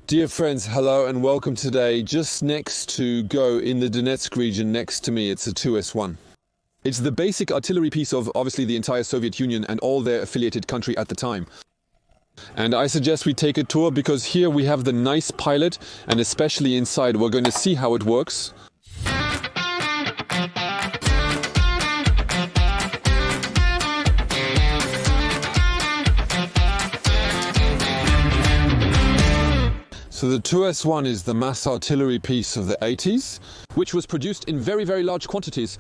Dear friends, hello and welcome today. Just next to Go in the Donetsk region next to me, it's a 2S1. It's the basic artillery piece of obviously the entire Soviet Union and all their affiliated country at the time. And I suggest we take a tour because here we have the nice pilot, and especially inside we're going to see how it works. So the 2S1 is the mass artillery piece of the 80s, which was produced in very, very large quantities.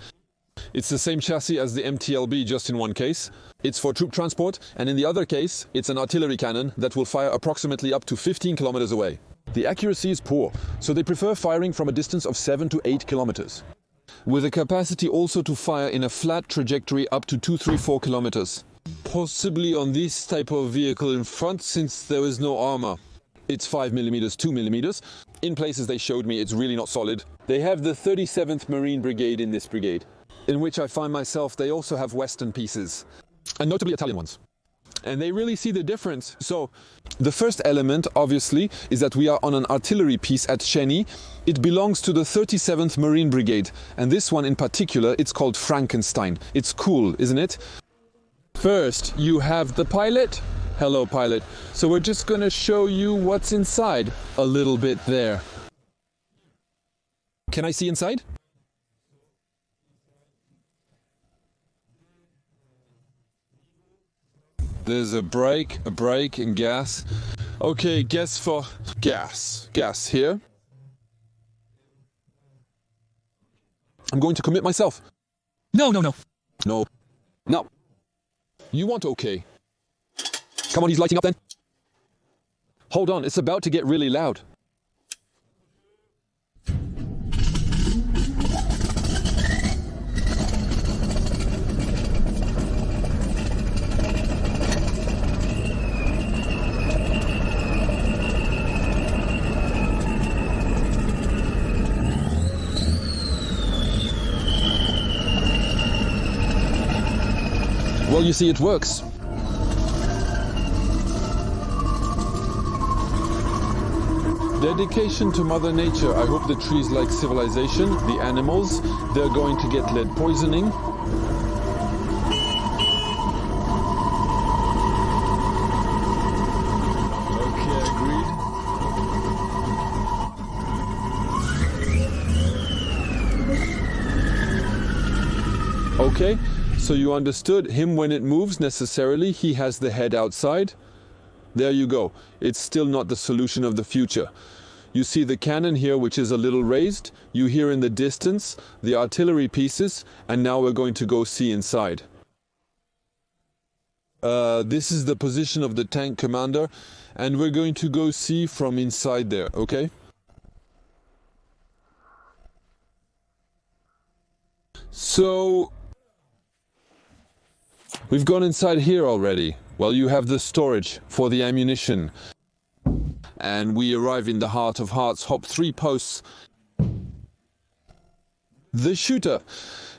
It's the same chassis as the MTLB, just in one case. It's for troop transport, and in the other case, it's an artillery cannon that will fire approximately up to 15 kilometers away. The accuracy is poor, so they prefer firing from a distance of 7 to 8 kilometers. With a capacity also to fire in a flat trajectory up to 2, 3, 4 kilometers. Possibly on this type of vehicle in front, since there is no armor. It's 5mm, 2mm. In places they showed me it's really not solid. They have the 37th Marine Brigade in this brigade, in which I find myself. They also have Western pieces, and notably Italian ones. And they really see the difference. So the first element, obviously, is that we are on an artillery piece at Cheny. It belongs to the 37th Marine Brigade, and this one in particular, it's called Frankenstein. It's cool, isn't it? First, you have the pilot. Hello, pilot. So we're just going to show you what's inside a little bit there. Can I see inside? There's a brake, and gas. Okay, guess for gas. Gas here. I'm going to commit myself. No. No. You want okay. Come on, he's lighting up then. Hold on, it's about to get really loud. Well, you see, it works. Dedication to Mother Nature. I hope the trees like civilization. The animals, they're going to get lead poisoning. Okay, agreed. Okay, so you understood him when it moves necessarily. He has the head outside. There you go. It's still not the solution of the future. You see the cannon here, which is a little raised. You hear in the distance the artillery pieces, and now we're going to go see inside. This is the position of the tank commander, and we're going to go see from inside there, okay? So, we've gone inside here already. Well, you have the storage for the ammunition. And we arrive in the heart of hearts, hop 3 posts. The shooter.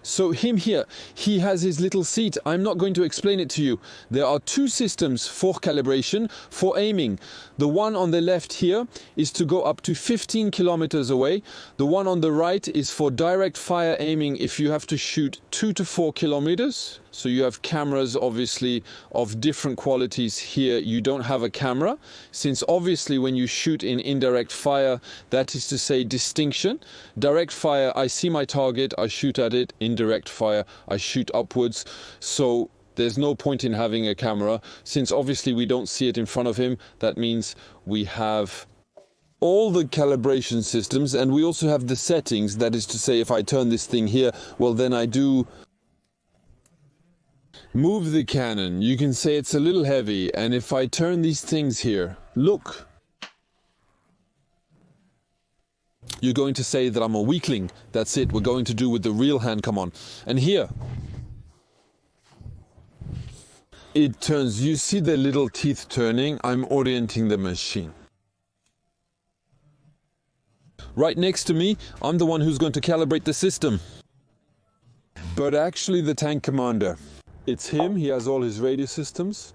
So him here, he has his little seat. I'm not going to explain it to you. There are 2 systems for calibration, for aiming. The one on the left here is to go up to 15 kilometers away. The one on the right is for direct fire aiming if you have to shoot 2 to 4 kilometers. So you have cameras obviously of different qualities here. You don't have a camera, since obviously when you shoot in indirect fire, that is to say distinction. Direct fire, I see my target, I shoot at it. Indirect fire, I shoot upwards. So there's no point in having a camera, since obviously we don't see it in front of him. That means we have all the calibration systems, and we also have the settings. That is to say, if I turn this thing here, well then I do move the cannon. You can say it's a little heavy, and if I turn these things here, look, you're going to say that I'm a weakling. That's it, we're going to do with the real hand, come on. And here, it turns, you see the little teeth turning? I'm orienting the machine. Right next to me, I'm the one who's going to calibrate the system. But actually the tank commander. It's him, he has all his radio systems.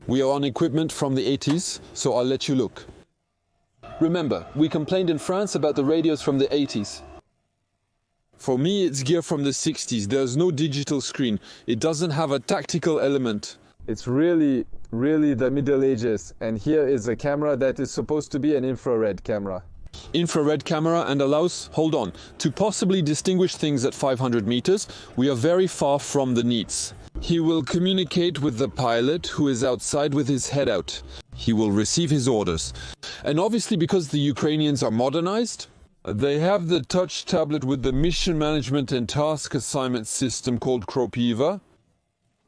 We are on equipment from the 80s, so I'll let you look. Remember, we complained in France about the radios from the 80s. For me, it's gear from the 60s. There's no digital screen. It doesn't have a tactical element. It's really the Middle Ages. And here is a camera that is supposed to be an infrared camera. Infrared camera and allows, hold on, to possibly distinguish things at 500 meters. We are very far from the needs. He will communicate with the pilot who is outside with his head out. He will receive his orders. And obviously, because the Ukrainians are modernized, they have the touch tablet with the mission management and task assignment system called Kropiva.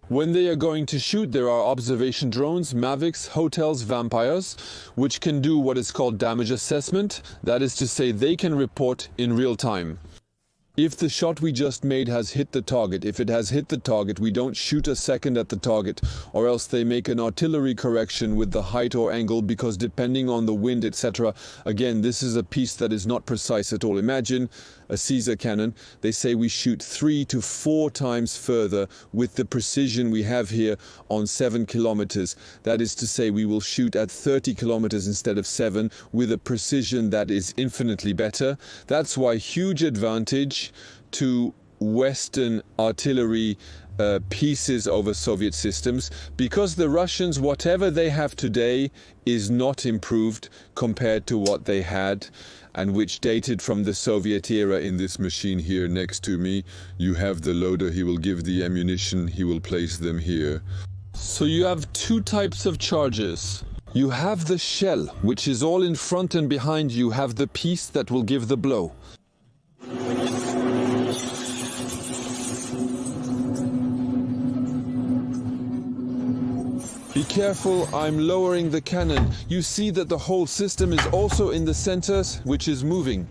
When they are going to shoot, there are observation drones, Mavics, hotels, Vampires, which can do what is called damage assessment. That is to say, they can report in real time. If the shot we just made has hit the target, if it has hit the target, we don't shoot a second at the target, or else they make an artillery correction with the height or angle, because depending on the wind, etc. Again, this is a piece that is not precise at all. Imagine a Caesar cannon. They say we shoot 3 to 4 times further with the precision we have here on 7 kilometers. That is to say, we will shoot at 30 kilometers instead of 7 with a precision that is infinitely better. That's why huge advantage to Western artillery pieces over Soviet systems, because the Russians, whatever they have today, is not improved compared to what they had, and which dated from the Soviet era. In this machine here next to me, you have the loader. He will give the ammunition, he will place them here. So you have 2 types of charges. You have the shell, which is all in front, and behind you have the piece that will give the blow. Be careful, I'm lowering the cannon. You see that the whole system is also in the center, which is moving.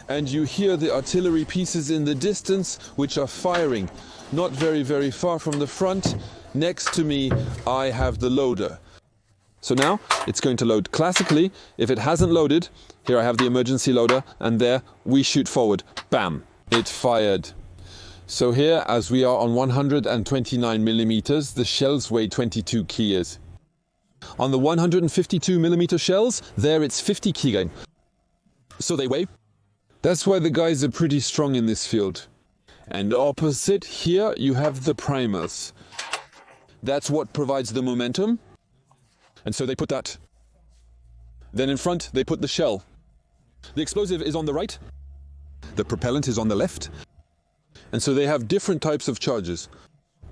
And you hear the artillery pieces in the distance, which are firing. Not very far from the front. Next to me, I have the loader. So now, it's going to load classically. If it hasn't loaded, here I have the emergency loader, and there we shoot forward. Bam! It fired. So here, as we are on 129 millimeters, the shells weigh 22 kilos. On the 152 millimeter shells, there it's 50 kg. So they weigh. That's why the guys are pretty strong in this field. And opposite, here you have the primers. That's what provides the momentum. And so they put that. Then in front, they put the shell. The explosive is on the right. The propellant is on the left. And so they have different types of charges,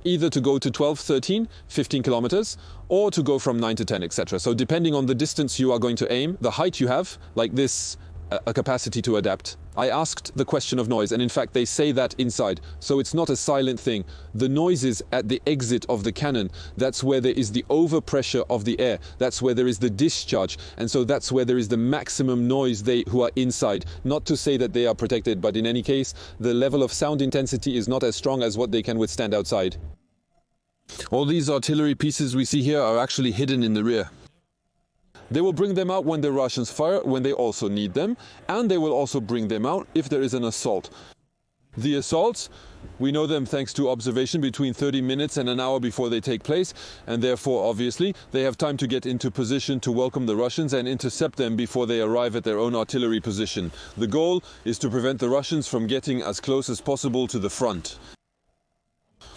either to go to 12, 13, 15 kilometers, or to go from 9 to 10, etc. So depending on the distance you are going to aim, the height you have, like this, a capacity to adapt. I asked the question of noise, and in fact they say that inside, so it's not a silent thing. The noise is at the exit of the cannon. That's where there is the overpressure of the air. That's where there is the discharge, and so that's where there is the maximum noise who are inside. Not to say that they are protected, but in any case, the level of sound intensity is not as strong as what they can withstand outside. All these artillery pieces we see here are actually hidden in the rear. They will bring them out when the Russians fire, when they also need them, and they will also bring them out if there is an assault. The assaults, we know them thanks to observation between 30 minutes and an hour before they take place, and therefore, obviously, they have time to get into position to welcome the Russians and intercept them before they arrive at their own artillery position. The goal is to prevent the Russians from getting as close as possible to the front.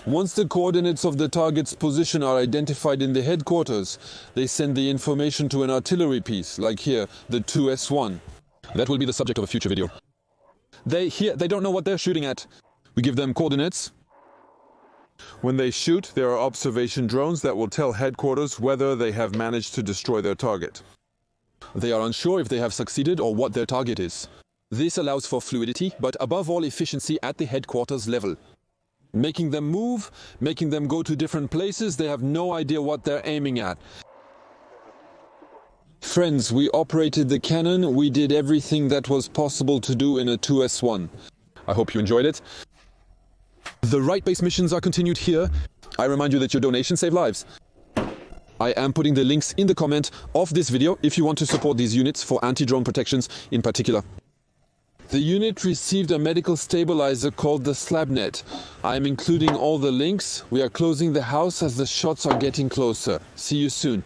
Once the coordinates of the target's position are identified in the headquarters, they send the information to an artillery piece, like here, the 2S1. That will be the subject of a future video. They don't know what they're shooting at. We give them coordinates. When they shoot, there are observation drones that will tell headquarters whether they have managed to destroy their target. They are unsure if they have succeeded or what their target is. This allows for fluidity, but above all efficiency at the headquarters level. Making them move, making them go to different places, they have no idea what they're aiming at. Friends, we operated the cannon, we did everything that was possible to do in a 2S1. I hope you enjoyed it. The right-based missions are continued here. I remind you that your donations save lives. I am putting the links in the comment of this video if you want to support these units for anti-drone protections in particular. The unit received a medical stabilizer called the Slabnet. I am including all the links. We are closing the house as the shots are getting closer. See you soon.